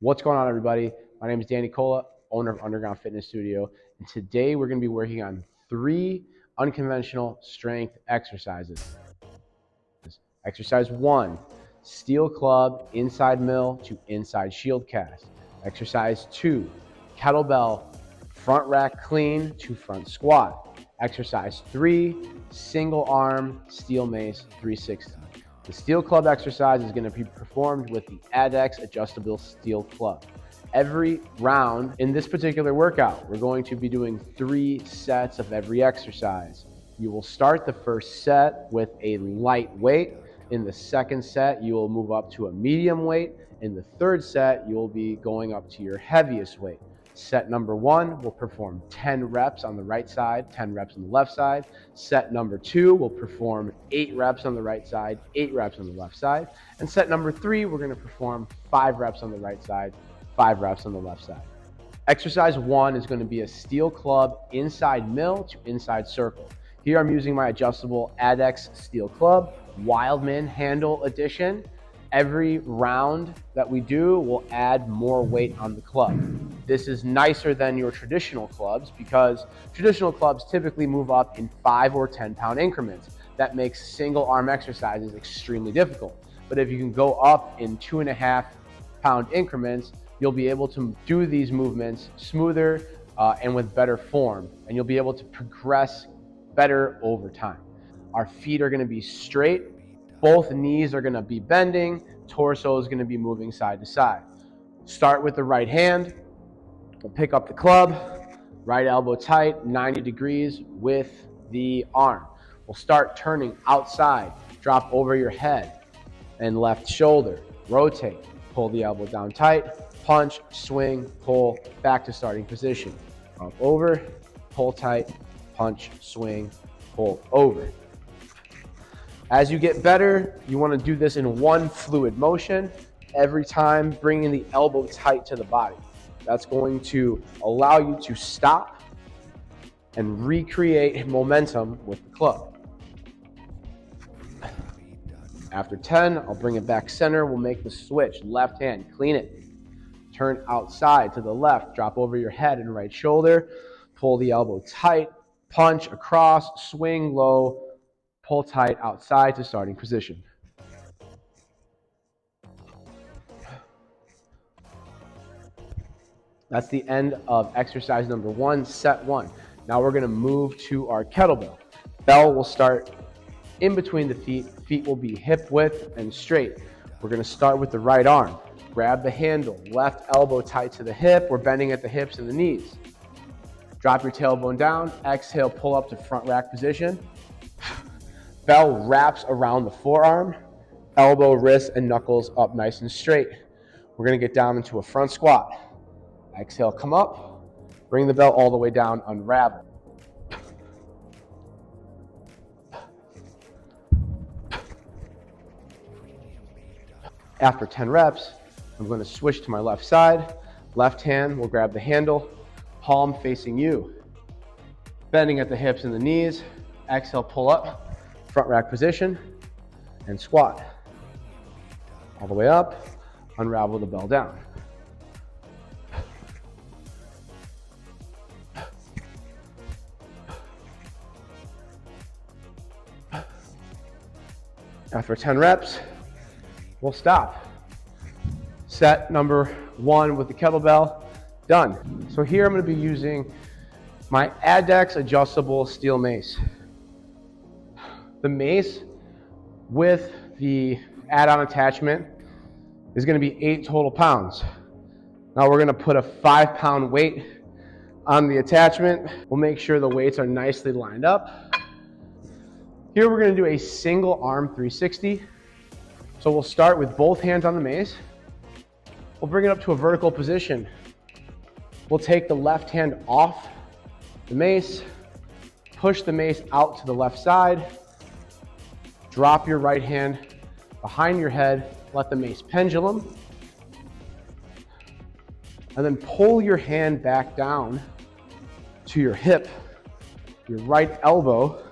What's going on, everybody? My name is Danny Cola, owner of Underground Fitness Studio, and today we're going to be working on 3 unconventional strength exercises. Exercise 1, steel club inside mill to inside shield cast. Exercise 2, kettlebell front rack clean to front squat. Exercise 3, single arm steel mace 360. The steel club exercise is going to be performed with the ADX adjustable steel club. Every round in this particular workout, we're going to be doing 3 sets of every exercise. You will start the first set with a light weight. In the second set, you will move up to a medium weight. In the third set, you will be going up to your heaviest weight. Set number 1 will perform 10 reps on the right side, 10 reps on the left side. Set number 2 will perform 8 reps on the right side, 8 reps on the left side. And set number 3, we're going to perform 5 reps on the right side, 5 reps on the left side. Exercise 1 is going to be a steel club inside mill to inside circle. Here I'm using my adjustable ADX steel club, Wildman handle edition. Every round that we do, we'll add more weight on the club. This is nicer than your traditional clubs because traditional clubs typically move up in 5 or 10 pound increments. That makes single arm exercises extremely difficult. But if you can go up in 2.5 pound increments, you'll be able to do these movements smoother and with better form, and you'll be able to progress better over time. Our feet are going to be straight. Both knees are going to be bending. Torso is going to be moving side to side. Start with the right hand. We'll pick up the club, right elbow tight, 90 degrees with the arm. We'll start turning outside, drop over your head and left shoulder, rotate, pull the elbow down tight, punch, swing, pull, back to starting position. Up over, pull tight, punch, swing, pull over. As you get better, you want to do this in one fluid motion every time, bringing the elbow tight to the body. That's going to allow you to stop and recreate momentum with the club. After 10, I'll bring it back center. We'll make the switch. Left hand, clean it. Turn outside to the left, drop over your head and right shoulder. Pull the elbow tight, punch across, swing low, pull tight outside to starting position. That's the end of exercise number 1, set 1. Now we're going to move to our kettlebell. Bell will start in between the feet. Feet will be hip width and straight. We're going to start with the right arm. Grab the handle, left elbow tight to the hip. We're bending at the hips and the knees. Drop your tailbone down. Exhale, pull up to front rack position. Bell wraps around the forearm. Elbow, wrist, and knuckles up nice and straight. We're going to get down into a front squat. Exhale, come up. Bring the bell all the way down, unravel. After 10 reps, I'm going to switch to my left side. Left hand will grab the handle, palm facing you. Bending at the hips and the knees. Exhale, pull up, front rack position, and squat. All the way up, unravel the bell down. After 10 reps, we'll stop. Set number 1 with the kettlebell, done. So here I'm going to be using my ADX adjustable steel mace. The mace with the add-on attachment is going to be 8 total pounds. Now we're going to put a 5 pound weight on the attachment. We'll make sure the weights are nicely lined up. Here we're going to do a single arm 360. So we'll start with both hands on the mace. We'll bring it up to a vertical position. We'll take the left hand off the mace, push the mace out to the left side, drop your right hand behind your head, let the mace pendulum, and then pull your hand back down to your hip. Your right elbow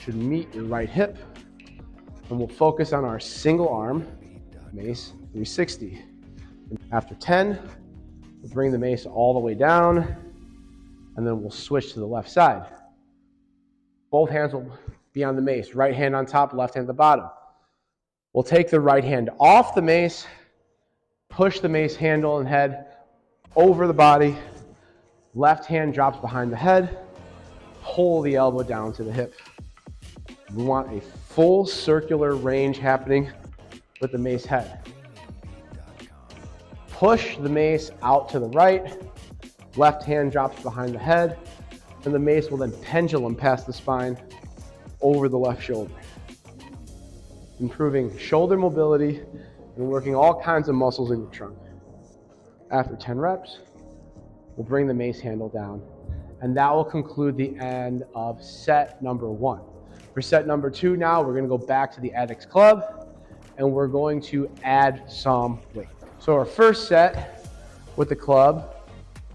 should meet your right hip, and we'll focus on our single arm mace 360. After 10, we'll bring the mace all the way down, and then we'll switch to the left side. Both hands will be on the mace, right hand on top, left hand at the bottom. We'll take the right hand off the mace, push the mace handle and head over the body, left hand drops behind the head, pull the elbow down to the hip. We want a full circular range happening with the mace head. Push the mace out to the right, left hand drops behind the head, and the mace will then pendulum past the spine over the left shoulder. Improving shoulder mobility and working all kinds of muscles in your trunk. After 10 reps, we'll bring the mace handle down, and that will conclude the end of set number 1. For set number 2 now, we're gonna go back to the AddX club, and we're going to add some weight. So our first set with the club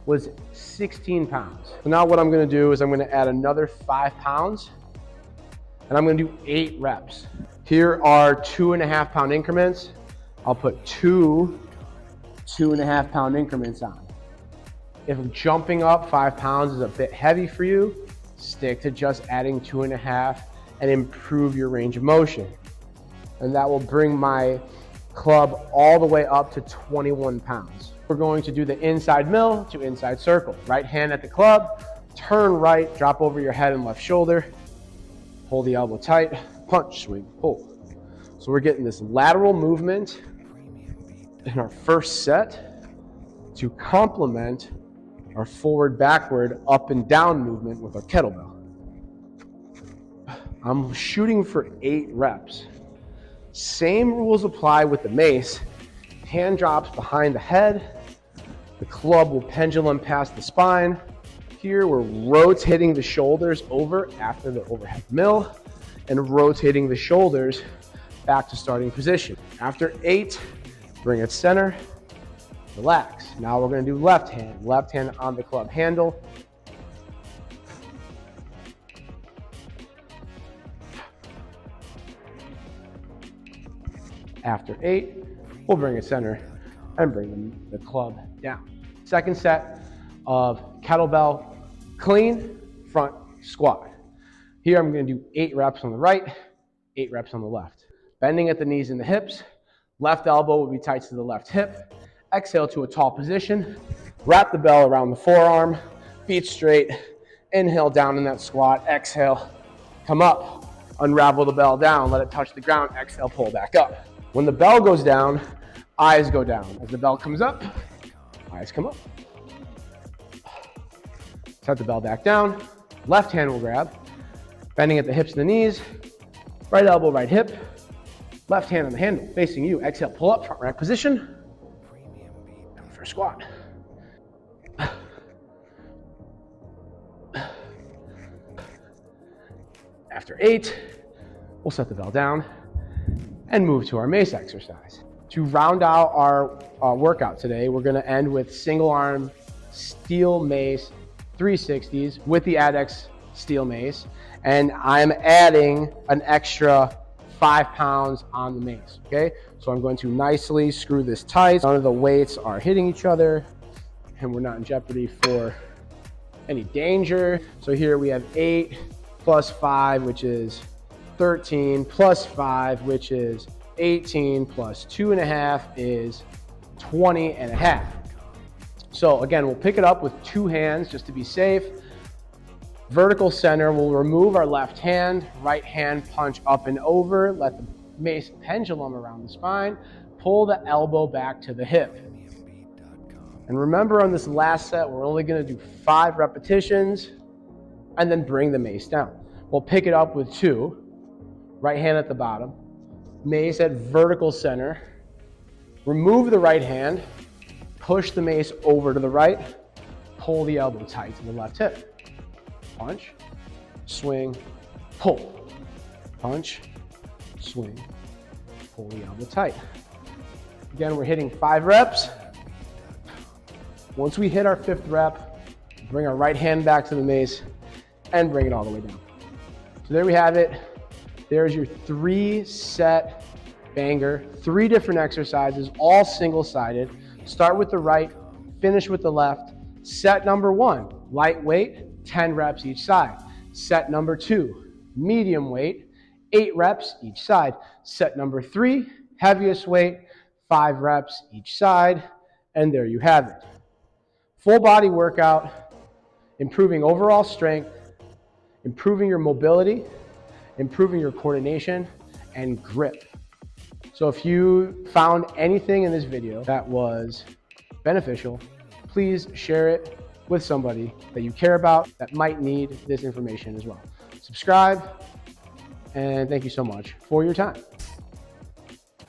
was 16 pounds. So now what I'm gonna do is I'm gonna add another 5 pounds, and I'm gonna do 8 reps. Here are 2.5 pound increments. I'll put 2.5 pound increments on. If jumping up 5 pounds is a bit heavy for you, stick to just adding 2.5 and improve your range of motion. And that will bring my club all the way up to 21 pounds. We're going to do the inside mill to inside circle. Right hand at the club, turn right, drop over your head and left shoulder, hold the elbow tight, punch, swing, pull. So we're getting this lateral movement in our first set to complement our forward, backward, up and down movement with our kettlebell. I'm shooting for 8 reps. Same rules apply with the mace. Hand drops behind the head. The club will pendulum past the spine. Here we're rotating the shoulders over after the overhead mill and rotating the shoulders back to starting position. After 8, bring it center, relax. Now we're gonna do left hand on the club handle. After 8, we'll bring it center and bring the club down. Second set of kettlebell clean front squat. Here I'm gonna do 8 reps on the right, 8 reps on the left. Bending at the knees and the hips, left elbow will be tight to the left hip. Exhale to a tall position, wrap the bell around the forearm, feet straight, inhale down in that squat, exhale, come up, unravel the bell down, let it touch the ground, exhale, pull back up. When the bell goes down, eyes go down. As the bell comes up, eyes come up. Set the bell back down, left hand will grab, bending at the hips and the knees, right elbow, right hip, left hand on the handle, facing you. Exhale, pull up, front rack position, for squat. After 8, we'll set the bell down and move to our mace exercise. To round out our workout today, we're gonna end with single arm steel mace 360s with the AddX steel mace. And I'm adding an extra 5 pounds on the mace, okay? So I'm going to nicely screw this tight. None of the weights are hitting each other and we're not in jeopardy for any danger. So here we have 8 plus 5, which is 13, plus 5, which is 18, plus 2.5 is 20.5. So again, we'll pick it up with 2 hands just to be safe. Vertical center, we'll remove our left hand, right hand punch up and over, let the mace pendulum around the spine, pull the elbow back to the hip. And remember on this last set, we're only gonna do 5 repetitions and then bring the mace down. We'll pick it up with 2, right hand at the bottom, mace at vertical center, remove the right hand, push the mace over to the right, pull the elbow tight to the left hip. Punch, swing, pull. Punch, swing, pull the elbow tight. Again, we're hitting 5 reps. Once we hit our 5th rep, bring our right hand back to the mace and bring it all the way down. So there we have it. There's your 3-set banger, 3 different exercises, all single-sided. Start with the right, finish with the left. Set number 1, lightweight, 10 reps each side. Set number 2, medium weight, 8 reps each side. Set number 3, heaviest weight, 5 reps each side. And there you have it. Full body workout, improving overall strength, improving your mobility, improving your coordination and grip. So if you found anything in this video that was beneficial, please share it with somebody that you care about that might need this information as well. Subscribe, and thank you so much for your time.